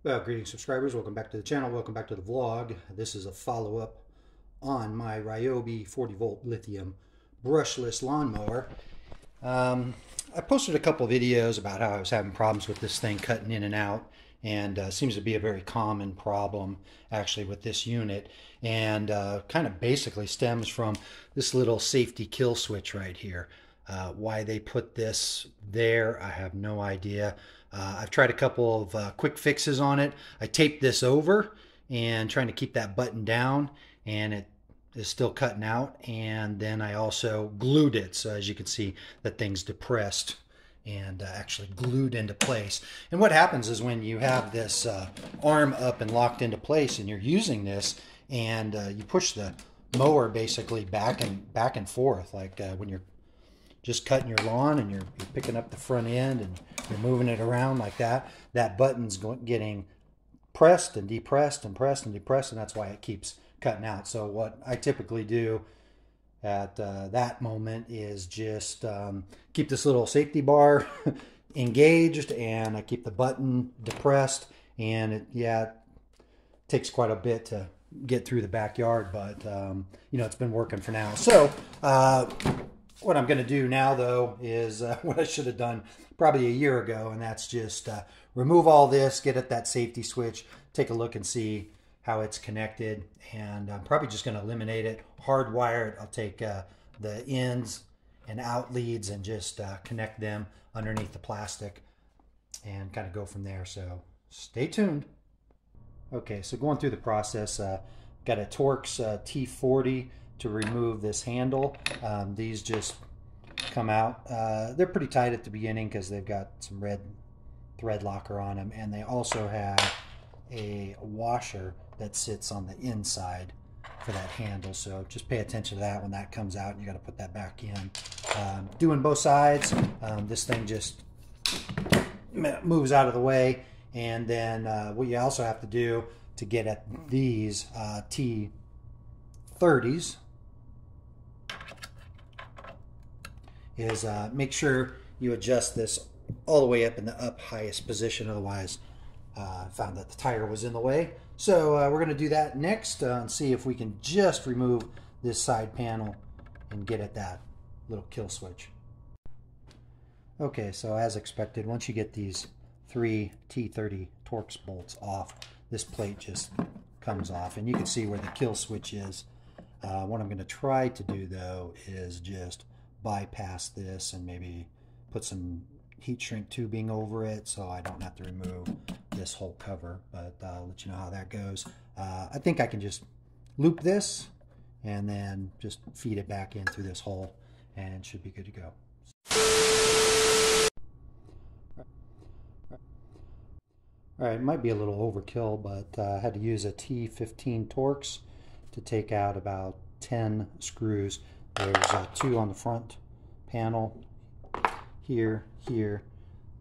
Well, greetings subscribers, welcome back to the channel, welcome back to the vlog. This is a follow-up on my Ryobi 40-volt lithium brushless lawnmower. I posted a couple videos about how I was having problems with this thing cutting in and out, and seems to be a very common problem actually with this unit, and kind of basically stems from this little safety kill switch right here. Why they put this there, I have no idea. I've tried a couple of quick fixes on it. I taped this over and trying to keep that button down, and it is still cutting out. And then I also glued it, so as you can see, that thing's depressed and actually glued into place. And what happens is when you have this arm up and locked into place and you're using this, and you push the mower basically back and forth, like when you're just cutting your lawn and you're picking up the front end and you're moving it around like that, that button's getting pressed and depressed and pressed and depressed, and that's why it keeps cutting out. So what I typically do at that moment is just keep this little safety bar engaged, and I keep the button depressed, and it takes quite a bit to get through the backyard, but you know, it's been working for now. So what I'm going to do now, though, is what I should have done probably a year ago, and that's just remove all this, get at that safety switch, take a look and see how it's connected, and I'm probably just going to eliminate it, hardwire it. I'll take the ins and out leads and just connect them underneath the plastic and kind of go from there. So stay tuned. Okay, so going through the process, got a Torx T40 to remove this handle. These just come out. They're pretty tight at the beginning because they've got some red thread locker on them, and they also have a washer that sits on the inside for that handle. So just pay attention to that when that comes out, and you got to put that back in. Doing both sides, this thing just moves out of the way, and then what you also have to do to get at these T30s is make sure you adjust this all the way up in the highest position. Otherwise, I found that the tire was in the way. So we're going to do that next and see if we can just remove this side panel and get at that little kill switch. Okay, so as expected, once you get these 3 T30 Torx bolts off, this plate just comes off, and you can see where the kill switch is. What I'm going to try to do, though, is just bypass this and maybe put some heat shrink tubing over it so I don't have to remove this whole cover, but I'll let you know how that goes. I think I can just loop this and then just feed it back in through this hole, and it should be good to go. All right, it might be a little overkill, but I had to use a T15 Torx to take out about 10 screws. There's 2 on the front panel, here.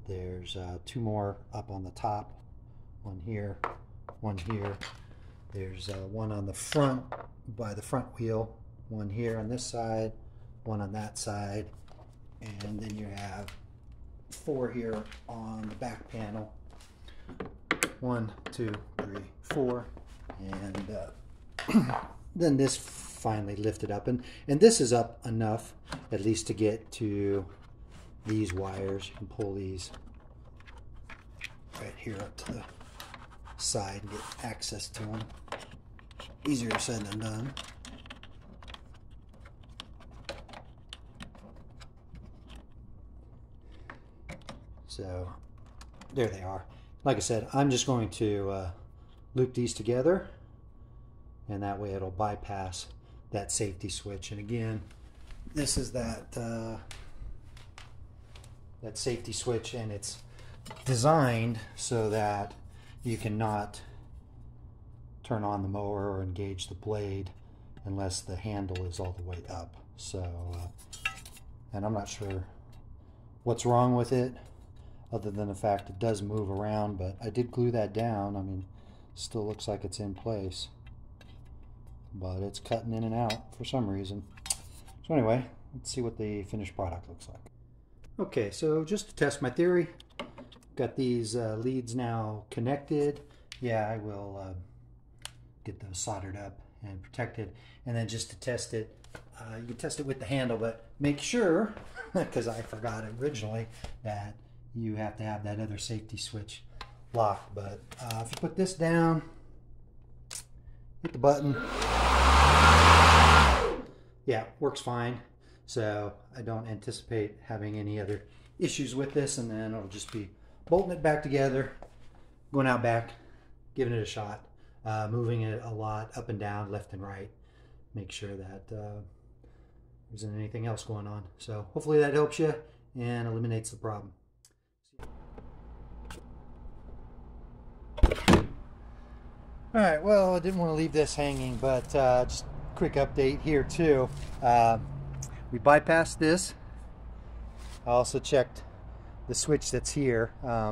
There's 2 more up on the top, one here, one here. There's 1 on the front by the front wheel, 1 here on this side, 1 on that side, and then you have 4 here on the back panel. 1, 2, 3, 4, and then this finally lifted up, and this is up enough at least to get to these wires. You can pull these right here up to the side and get access to them. Easier said than done. So there they are. Like I said, I'm just going to loop these together, and that way it'll bypass that safety switch. And again, this is that that safety switch, and it's designed so that you cannot turn on the mower or engage the blade unless the handle is all the way up. So and I'm not sure what's wrong with it other than the fact it does move around, but I did glue that down. I mean, still looks like it's in place, but it's cutting in and out for some reason. So anyway, let's see what the finished product looks like. Okay, so just to test my theory, got these leads now connected. yeah, I will get those soldered up and protected. And then just to test it, you can test it with the handle, but make sure, because I forgot originally, that you have to have that other safety switch locked. But if you put this down, hit the button, yeah, works fine. So I don't anticipate having any other issues with this, and then it'll just be bolting it back together, going out back, giving it a shot, moving it a lot up and down, left and right, make sure that there isn't anything else going on. So hopefully that helps you and eliminates the problem. All right, well, I didn't want to leave this hanging, but just a quick update here too. We bypassed this. I also checked the switch that's here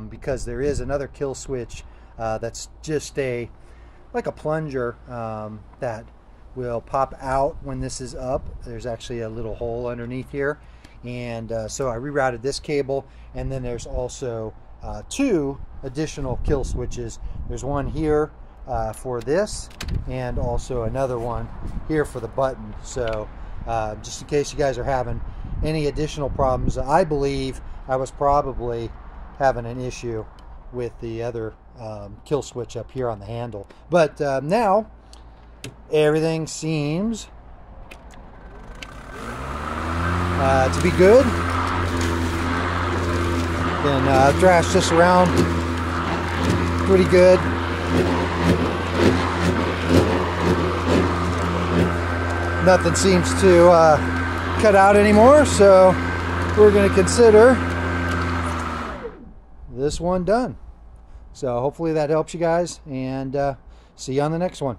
because there is another kill switch that's just like a plunger that will pop out when this is up. There's actually a little hole underneath here, and so I rerouted this cable, and then there's also 2 additional kill switches. There's one here for this, and also another one here for the button. So just in case you guys are having any additional problems, I believe I was probably having an issue with the other kill switch up here on the handle. But now everything seems to be good. Can thrash this around pretty good. Nothing seems to cut out anymore, so we're going to consider this one done. So hopefully that helps you guys, and see you on the next one.